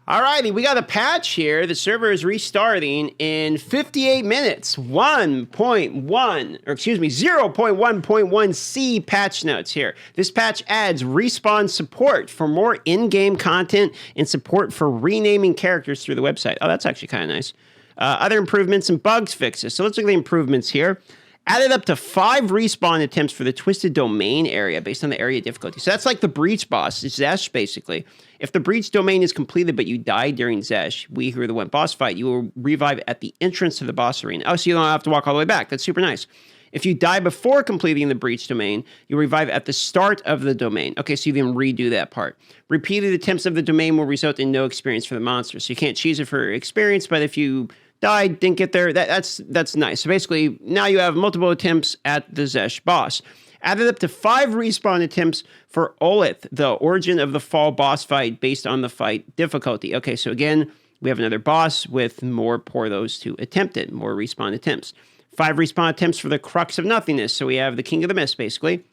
Alrighty, we got a patch here. The server is restarting in 58 minutes. 1.1, or excuse me, 0.1.1c patch notes here. This patch adds respawn support for more in-game content and support for renaming characters through the website. Oh, that's actually kind of nice. Other improvements and bugs fixes. So let's look at the improvements here. Added up to 5 respawn attempts for the Twisted Domain area based on the area difficulty. So that's like the Breach boss. It's Zesh, basically. If the Breach domain is completed, but you die during Zesh, we who are the one boss fight, you will revive at the entrance to the boss arena. Oh, so you don't have to walk all the way back. That's super nice. If you die before completing the Breach domain, you revive at the start of the domain. Okay, so you can redo that part. Repeated attempts of the domain will result in no experience for the monster. So you can't choose it for experience, but if you died, didn't get there, that's nice. So basically, now you have multiple attempts at the Zesh boss. Added up to 5 respawn attempts for Olith, the Origin of the Fall boss fight based on the fight difficulty. Okay, so again, we have another boss with more Porthos to attempt it, more respawn attempts. 5 respawn attempts for the Crux of Nothingness. So we have the King of the Mist, basically,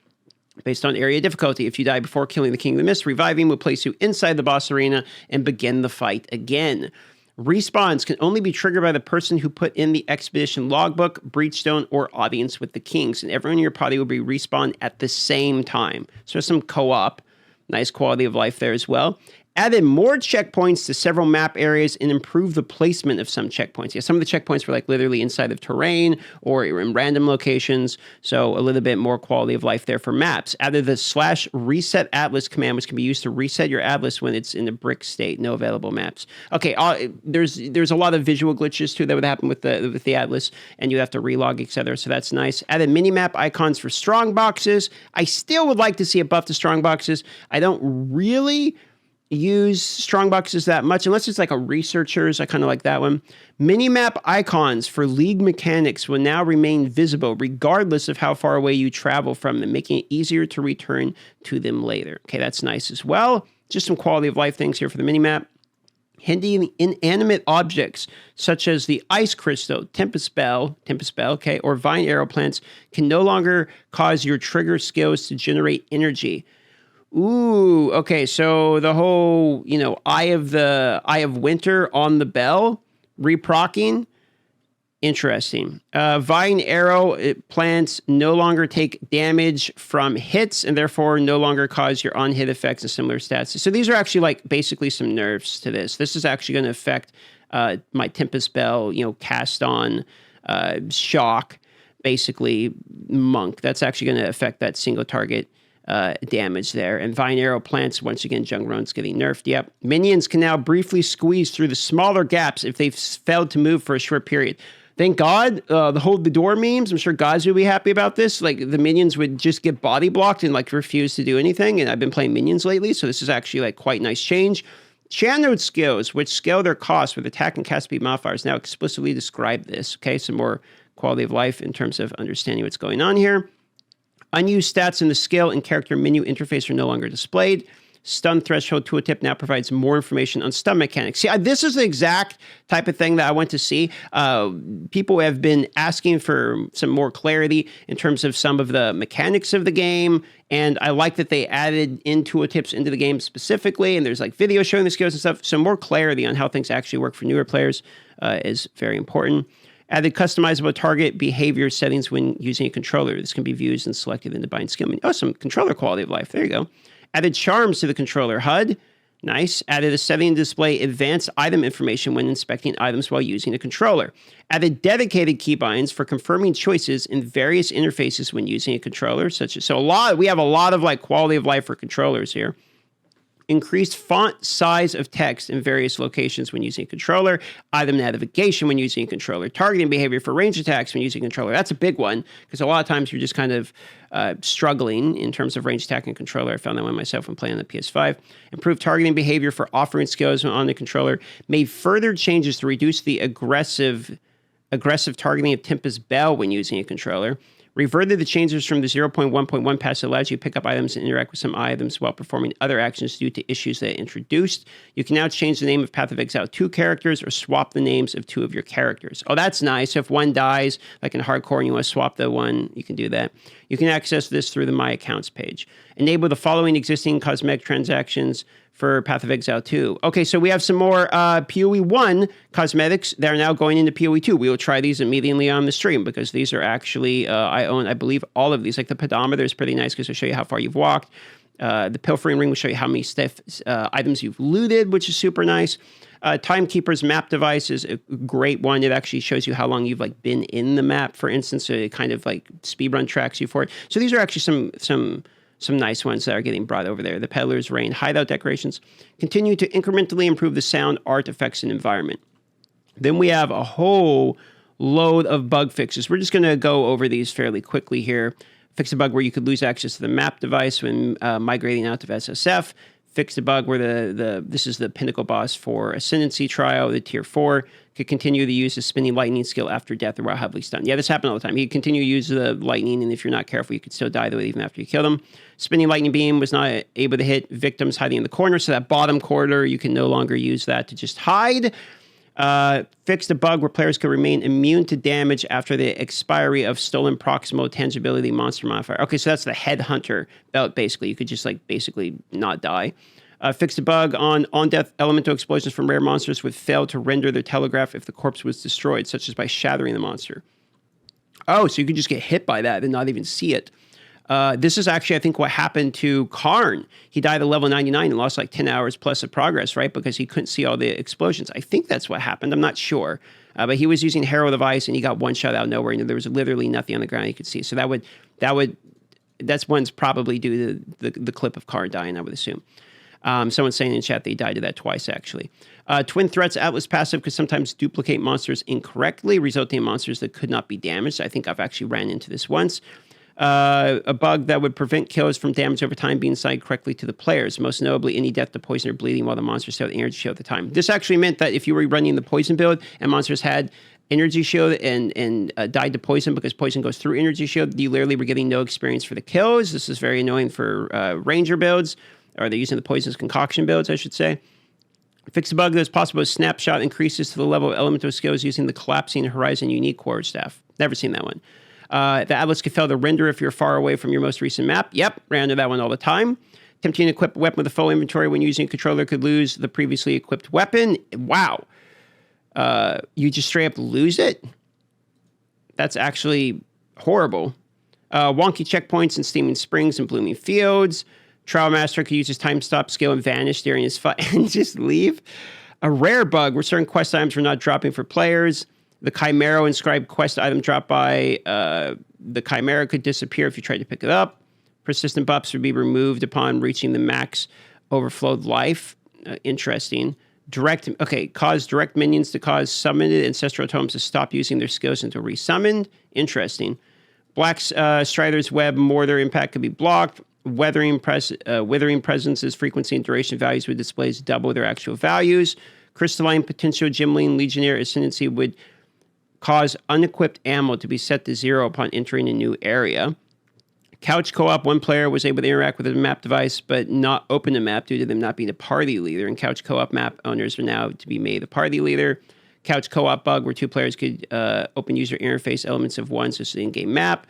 based on area difficulty. If you die before killing the King of the Mist, reviving will place you inside the boss arena and begin the fight again. Respawns can only be triggered by the person who put in the expedition logbook, breachstone, or audience with the kings, and everyone in your party will be respawned at the same time. So there's some co-op, nice quality of life there as well. Added more checkpoints to several map areas and improved the placement of some checkpoints. Yeah, some of the checkpoints were like literally inside of terrain or in random locations, so a little bit more quality of life there for maps. Added the /reset atlas command, which can be used to reset your atlas when it's in a brick state. No available maps. Okay, there's a lot of visual glitches too that would happen with the atlas, and you have to relog, etc. So that's nice. Added mini-map icons for strong boxes. I still would like to see a buff to strong boxes. I don't really use strong boxes that much unless it's like a researchers. I kind of like that one. Minimap icons for league mechanics will now remain visible regardless of how far away you travel from them, making it easier to return to them later. Okay, that's nice as well. Just some quality of life things here for the minimap. Hidden inanimate objects such as the ice crystal, tempest spell, okay, or vine arrow plants can no longer cause your trigger skills to generate energy. Ooh, okay, so the whole, Eye of Winter on the bell, reprocking, interesting. Vine arrow plants no longer take damage from hits and therefore no longer cause your on-hit effects and similar stats. So these are actually like basically some nerfs to this. This is actually going to affect my Tempest Spell, cast on shock, basically monk. That's actually going to affect that single target damage there. And Vine Arrow plants, once again, Jungron's getting nerfed. Yep. Minions can now briefly squeeze through the smaller gaps if they've failed to move for a short period. Thank God, the hold the door memes, I'm sure guys would be happy about this. Like, the minions would just get body blocked and, refuse to do anything. And I've been playing minions lately, so this is actually, quite nice change. Channeled skills, which scale their cost with attack and cast speed modifiers, now explicitly describe this. Okay, some more quality of life in terms of understanding what's going on here. Unused stats in the skill and character menu interface are no longer displayed. Stun threshold tooltip now provides more information on stun mechanics. See, this is the exact type of thing that I want to see. People have been asking for some more clarity in terms of some of the mechanics of the game, and I like that they added in tooltips into the game specifically, and there's videos showing the skills and stuff. So more clarity on how things actually work for newer players is very important. Added customizable target behavior settings when using a controller. This can be viewed and selected in the bind skill menu. Oh, some controller quality of life. There you go. Added charms to the controller HUD. Nice. Added a setting to display advanced item information when inspecting items while using the controller. Added dedicated keybinds for confirming choices in various interfaces when using a controller, we have a lot of quality of life for controllers here. Increased font size of text in various locations when using a controller, item navigation when using a controller, targeting behavior for range attacks when using a controller. That's a big one because a lot of times you're just kind of struggling in terms of range attack and controller. I found that one myself when playing on the PS5. Improved targeting behavior for offering skills on the controller. Made further changes to reduce the aggressive targeting of Tempest Bell when using a controller. Reverted the changes from the 0.1.1 patch that allows you to pick up items and interact with some items while performing other actions due to issues that it introduced. You can now change the name of Path of Exile 2 characters or swap the names of 2 of your characters. Oh, that's nice. If one dies, like in hardcore, and you want to swap the one, you can do that. You can access this through the My Accounts page. Enable the following existing cosmetic transactions for Path of Exile 2. Okay, so we have some more PoE 1 cosmetics that are now going into PoE 2. We will try these immediately on the stream because these are actually, I own, I believe, all of these. Like the pedometer is pretty nice because it'll show you how far you've walked. The pilfering ring will show you how many items you've looted, which is super nice. Timekeeper's map device is a great one. It actually shows you how long you've like been in the map, for instance. So it kind of like speedrun tracks you for it. So these are actually some nice ones that are getting brought over there. The Peddler's Rain hideout decorations continue to incrementally improve the sound, art, effects, and environment. Then we have a whole load of bug fixes. We're just going to go over these fairly quickly here. Fix a bug where you could lose access to the map device when migrating out of SSF. Fixed a bug where this is the pinnacle boss for Ascendancy Trial, the tier 4, could continue to use the spinning lightning skill after death or while heavily stunned. Yeah, this happened all the time. He could continue to use the lightning, and if you're not careful, you could still die though even after you kill him. Spinning lightning beam was not able to hit victims hiding in the corner, so that bottom corner, you can no longer use that to just hide. Fixed a bug where players could remain immune to damage after the expiry of stolen proximal tangibility monster modifier. Okay, so that's the headhunter belt, basically. You could just, like, basically not die. Fixed a bug on death elemental explosions from rare monsters would fail to render their telegraph if the corpse was destroyed, such as by shattering the monster. Oh, so you could just get hit by that and not even see it. This is actually, I think, what happened to Karn. He died at level 99 and lost like 10 hours plus of progress, right? Because he couldn't see all the explosions. I think that's what happened. I'm not sure. But he was using Herald of Ice and he got one shot out of nowhere and there was literally nothing on the ground he could see. So that's one's probably due to the clip of Karn dying, I would assume. Someone's saying in chat they died to that twice, actually. Twin Threats Atlas passive could sometimes duplicate monsters incorrectly, resulting in monsters that could not be damaged. I think I've actually ran into this once. A bug that would prevent kills from damage over time being assigned correctly to the players, most notably any death to poison or bleeding while the monsters still had energy shield at the time. This actually meant that if you were running the poison build and monsters had energy shield and died to poison because poison goes through energy shield, you literally were getting no experience for the kills. This is very annoying for ranger builds, or they're using the poison's concoction builds, I should say. Fix a bug that's possible as snapshot increases to the level of elemental skills using the collapsing horizon unique quarterstaff. Never seen that one. The Atlas could fail to render if you're far away from your most recent map. Yep, ran into that one all the time. Attempting to equip a weapon with a full inventory when using a controller could lose the previously equipped weapon. Wow. You just straight up lose it? That's actually horrible. Wonky checkpoints in Steaming Springs and Blooming Fields. Trial Master could use his time stop skill and vanish during his fight and just leave. A rare bug where certain quest items were not dropping for players. The Chimera inscribed quest item drop by the Chimera could disappear if you tried to pick it up. Persistent buffs would be removed upon reaching the max overflowed life. Interesting. Cause direct minions to cause summoned ancestral totems to stop using their skills until resummoned. Interesting. Black Strider's web mortar impact could be blocked. Withering presence's frequency and duration values would display double their actual values. Crystalline potential Gimling Legionnaire Ascendancy would cause unequipped ammo to be set to 0 upon entering a new area. Couch co-op, one player was able to interact with a map device, but not open the map due to them not being a party leader. And couch co-op map owners are now to be made the party leader. Couch co-op bug where two players could open user interface elements of one, such as the in-game map.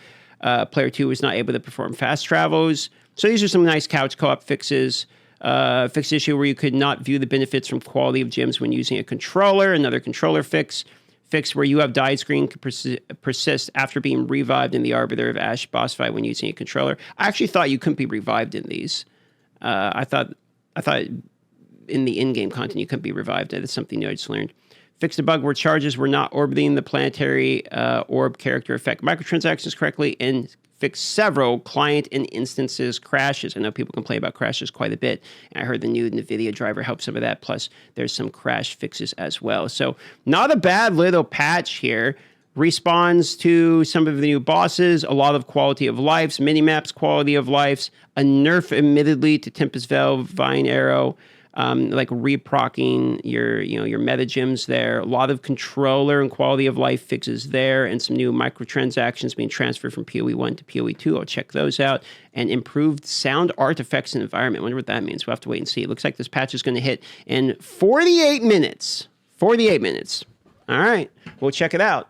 Player 2 was not able to perform fast travels. So these are some nice couch co-op fixes. Fixed issue where you could not view the benefits from quality of gems when using a controller. Another controller fix. Fix where you have died screen could persist after being revived in the Arbiter of Ash boss fight when using a controller. I actually thought you couldn't be revived in these. I thought in the in-game content you couldn't be revived. That's something new I just learned. Fixed a bug where charges were not orbiting the planetary orb character effect microtransactions correctly, and fixed several client and instances crashes. I know people complain about crashes quite a bit, and I heard the new NVIDIA driver helped some of that, plus there's some crash fixes as well. So not a bad little patch here. Respawns to some of the new bosses, a lot of quality of lives, mini-maps quality of lives, a nerf admittedly to Tempest Veil, Vine Arrow, like reprocking your meta gems there. A lot of controller and quality of life fixes there, and some new microtransactions being transferred from PoE 1 to PoE 2. I'll check those out. And improved sound, artifacts, and environment. I wonder what that means. We'll have to wait and see. It looks like this patch is going to hit in 48 minutes. 48 minutes. All right. We'll check it out.